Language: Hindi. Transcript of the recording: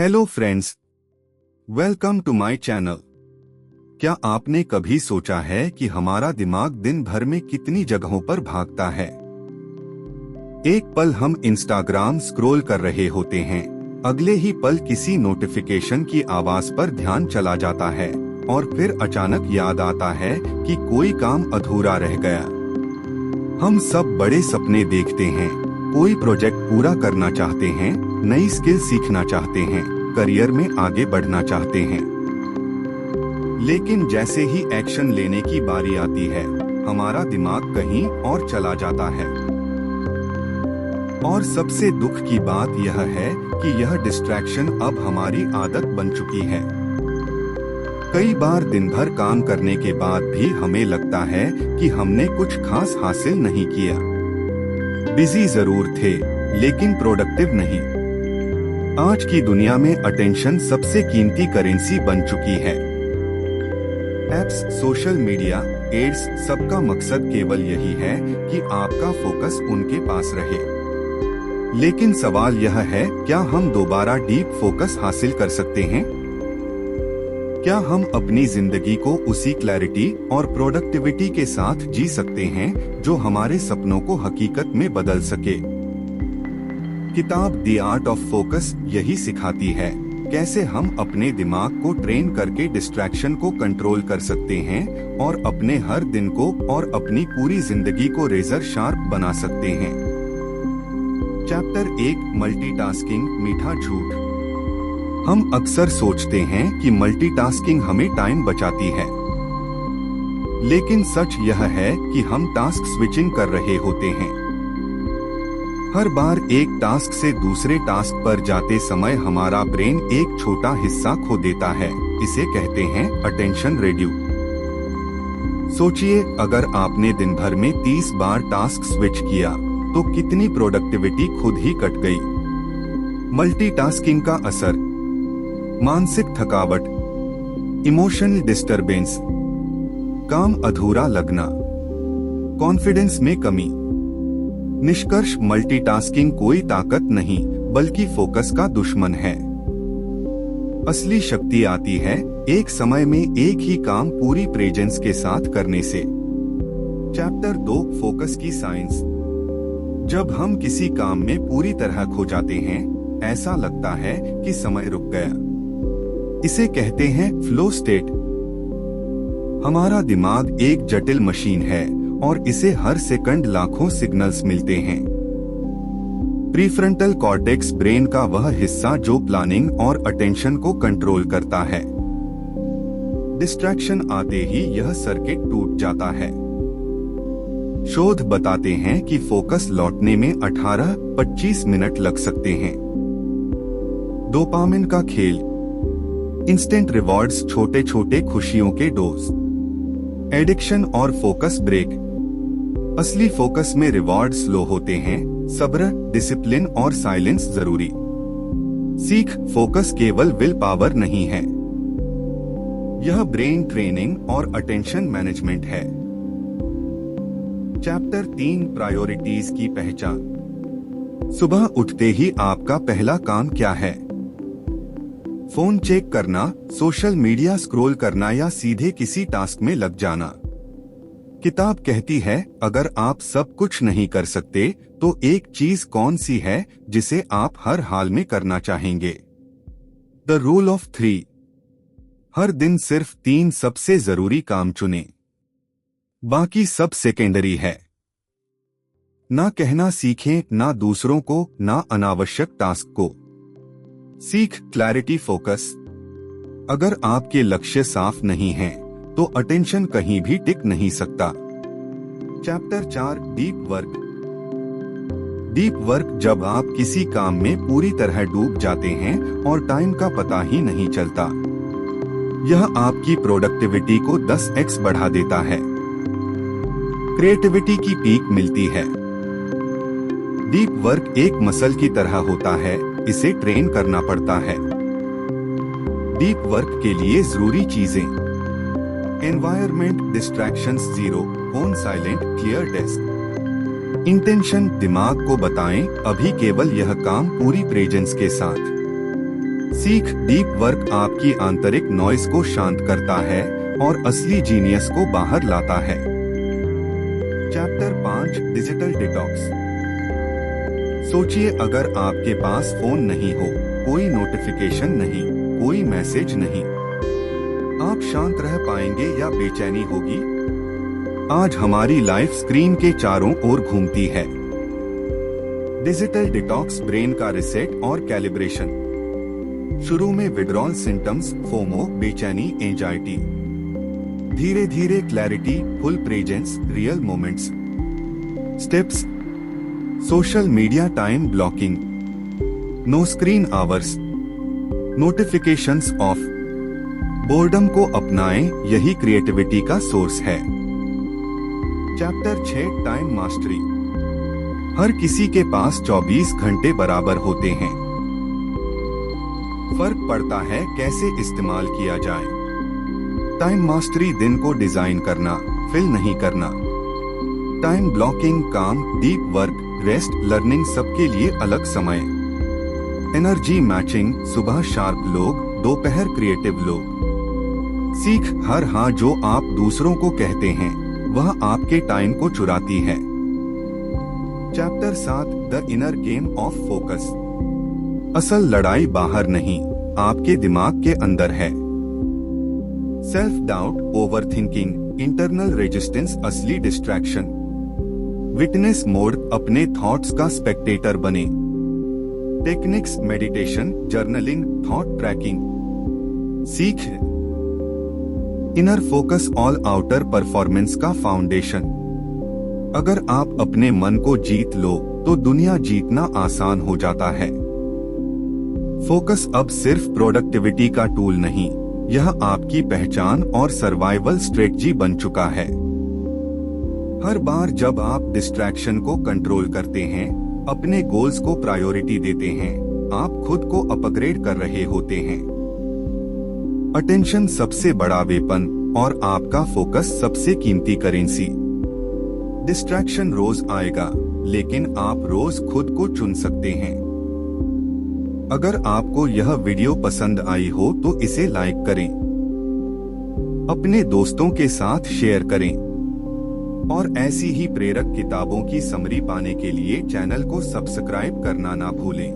Hello friends, welcome to my channel. क्या आपने कभी सोचा है कि हमारा दिमाग दिन भर में कितनी जगहों पर भागता है? एक पल हम इंस्टाग्राम स्क्रॉल कर रहे होते हैं, अगले ही पल किसी नोटिफिकेशन की आवाज पर ध्यान चला जाता है और फिर अचानक याद आता है कि कोई काम अधूरा रह गया। हम सब बड़े सपने देखते हैं, कोई प्रोजेक्ट पूरा करना चाहते हैं, नई स्किल सीखना चाहते हैं, करियर में आगे बढ़ना चाहते हैं। लेकिन जैसे ही एक्शन लेने की बारी आती है, हमारा दिमाग कहीं और चला जाता है। और सबसे दुख की बात यह है कि यह डिस्ट्रैक्शन अब हमारी आदत बन चुकी है। कई बार दिन भर काम करने के बाद भी हमें लगता है कि हमने कुछ खास हासिल नहीं किया। बिजी जरूर थे, लेकिन प्रोडक्टिव नहीं। आज की दुनिया में अटेंशन सबसे कीमती करेंसी बन चुकी है। एप्स, सोशल मीडिया, एड्स, सबका मकसद केवल यही है कि आपका फोकस उनके पास रहे। लेकिन सवाल यह है, क्या हम दोबारा डीप फोकस हासिल कर सकते हैं? क्या हम अपनी जिंदगी को उसी क्लैरिटी और प्रोडक्टिविटी के साथ जी सकते हैं जो हमारे सपनों को हकीकत में बदल सके? किताब द आर्ट ऑफ फोकस यही सिखाती है कैसे हम अपने दिमाग को ट्रेन करके डिस्ट्रैक्शन को कंट्रोल कर सकते हैं और अपने हर दिन को और अपनी पूरी जिंदगी को रेजर शार्प बना सकते हैं। चैप्टर 1, मल्टीटास्किंग, मीठा झूठ। हम अक्सर सोचते हैं कि मल्टीटास्किंग हमें टाइम बचाती है, लेकिन सच यह है कि हम टास्क स्विचिंग कर रहे होते हैं। हर बार एक टास्क से दूसरे टास्क पर जाते समय हमारा ब्रेन एक छोटा हिस्सा खो देता है। इसे कहते हैं अटेंशन रेड्यू। सोचिए, अगर आपने दिन भर में 30 बार टास्क स्विच किया तो कितनी प्रोडक्टिविटी खुद ही कट गई। मल्टीटास्किंग का असर: मानसिक थकावट, इमोशनल डिस्टरबेंस, काम अधूरा लगना, कॉन्फिडेंस में कमी। निष्कर्ष: मल्टीटास्किंग कोई ताकत नहीं बल्कि फोकस का दुश्मन है। असली शक्ति आती है एक समय में एक ही काम पूरी प्रेजेंस के साथ करने से। चैप्टर 2, फोकस की साइंस। जब हम किसी काम में पूरी तरह खो जाते हैं, ऐसा लगता है कि समय रुक गया। इसे कहते हैं फ्लो स्टेट। हमारा दिमाग एक जटिल मशीन है और इसे हर सेकंड लाखों सिग्नल्स मिलते हैं। प्रीफ्रंटल कॉर्टेक्स ब्रेन का वह हिस्सा जो प्लानिंग और अटेंशन को कंट्रोल करता है। डिस्ट्रैक्शन आते ही यह सर्किट टूट जाता है। शोध बताते हैं कि फोकस लौटने में 18-25 मिनट लग सकते हैं। डोपामिन का खेल: इंस्टेंट रिवॉर्ड्स, छोटे छोटे खुशियों के डोज। एडिक्शन और फोकस ब्रेक: असली फोकस में रिवॉर्ड स्लो होते हैं, सब्र, डिसिप्लिन और साइलेंस जरूरी। सीख: फोकस केवल विल पावर नहीं है, यह ब्रेन ट्रेनिंग और अटेंशन मैनेजमेंट है। चैप्टर 3, प्रायोरिटीज की पहचान। सुबह उठते ही आपका पहला काम क्या है? फोन चेक करना, सोशल मीडिया स्क्रॉल करना या सीधे किसी टास्क में लग जाना? किताब कहती है, अगर आप सब कुछ नहीं कर सकते तो एक चीज कौन सी है जिसे आप हर हाल में करना चाहेंगे? The rule of 3। हर दिन सिर्फ 3 सबसे जरूरी काम चुनें, बाकी सब सेकेंडरी है। ना कहना सीखें, ना दूसरों को, ना अनावश्यक टास्क को। सीख क्लैरिटी फोकस। अगर आपके लक्ष्य साफ नहीं हैं, तो अटेंशन कहीं भी टिक नहीं सकता। Chapter 4, deep work. Deep work: जब आप किसी काम में पूरी तरह डूब जाते हैं और टाइम का पता ही नहीं चलता। यह आपकी प्रोडक्टिविटी को 10x बढ़ा देता है। क्रिएटिविटी की पीक मिलती है। डीप वर्क एक मसल की तरह होता है, इसे ट्रेन करना पड़ता है। डीप वर्क के लिए जरूरी चीजें: environment, distractions zero, phone silent, clear desk. Intention: दिमाग को बताएं, अभी केवल यह काम पूरी प्रेजेंस के साथ। सीख डीप वर्क आपकी आंतरिक नॉइस को शांत करता है और असली जीनियस को बाहर लाता है। Chapter 5 digital detox. सोचिए अगर आपके पास फोन नहीं हो, कोई नोटिफिकेशन नहीं, कोई मैसेज नहीं, आप शांत रह पाएंगे या बेचैनी होगी? आज हमारी लाइफ स्क्रीन के चारों ओर घूमती है। डिजिटल डिटॉक्स ब्रेन का रिसेट और कैलिब्रेशन। शुरू में विड्रॉल सिम्टम्स, फोमो, बेचैनी, एंजाइटी। धीरे धीरे clarity, full presence, real moments. Steps: social media time blocking, no screen hours, notifications off. Boredom को अपनाएं, यही क्रिएटिविटी का सोर्स है। Chapter 6 time mastery. हर किसी के पास 24 घंटे बराबर होते हैं। फर्क पड़ता है कैसे इस्तेमाल किया जाए। टाइम मास्टरी दिन को डिजाइन करना, फिल नहीं करना। टाइम ब्लॉकिंग काम, डीप वर्क, रेस्ट, लर्निंग सबके लिए अलग समय। एनर्जी मैचिंग, सुबह शार्प लोग, दोपहर क्रिएटिव लोग। सीख हर हाँ जो आप दूसरों को कहते हैं वह आपके टाइम को चुराती है। Chapter 7 the inner game of focus. असल लड़ाई बाहर नहीं, आपके दिमाग के अंदर है। Self doubt, overthinking, internal resistance असली डिस्ट्रैक्शन। विटनेस मोड, अपने थॉट्स का स्पेक्टेटर बने। Techniques: meditation, journaling, thought tracking. सीख inner focus all outer performance का फाउंडेशन। अगर आप अपने मन को जीत लो तो दुनिया जीतना आसान हो जाता है। फोकस अब सिर्फ प्रोडक्टिविटी का टूल नहीं, यह आपकी पहचान और सर्वाइवल स्ट्रेटजी बन चुका है। हर बार जब आप डिस्ट्रैक्शन को कंट्रोल करते हैं, अपने गोल्स को प्रायोरिटी देते हैं, आप खुद को अपग्रेड कर रहे होते हैं। अटेंशन सबसे बड़ा वेपन और आपका फोकस सबसे कीमती करेंसी। डिस्ट्रैक्शन रोज आएगा, लेकिन आप रोज खुद को चुन सकते हैं। अगर आपको यह वीडियो पसंद आई हो तो इसे लाइक करें, अपने दोस्तों के साथ शेयर करें और ऐसी ही प्रेरक किताबों की समरी पाने के लिए चैनल को सब्सक्राइब करना ना भूलें।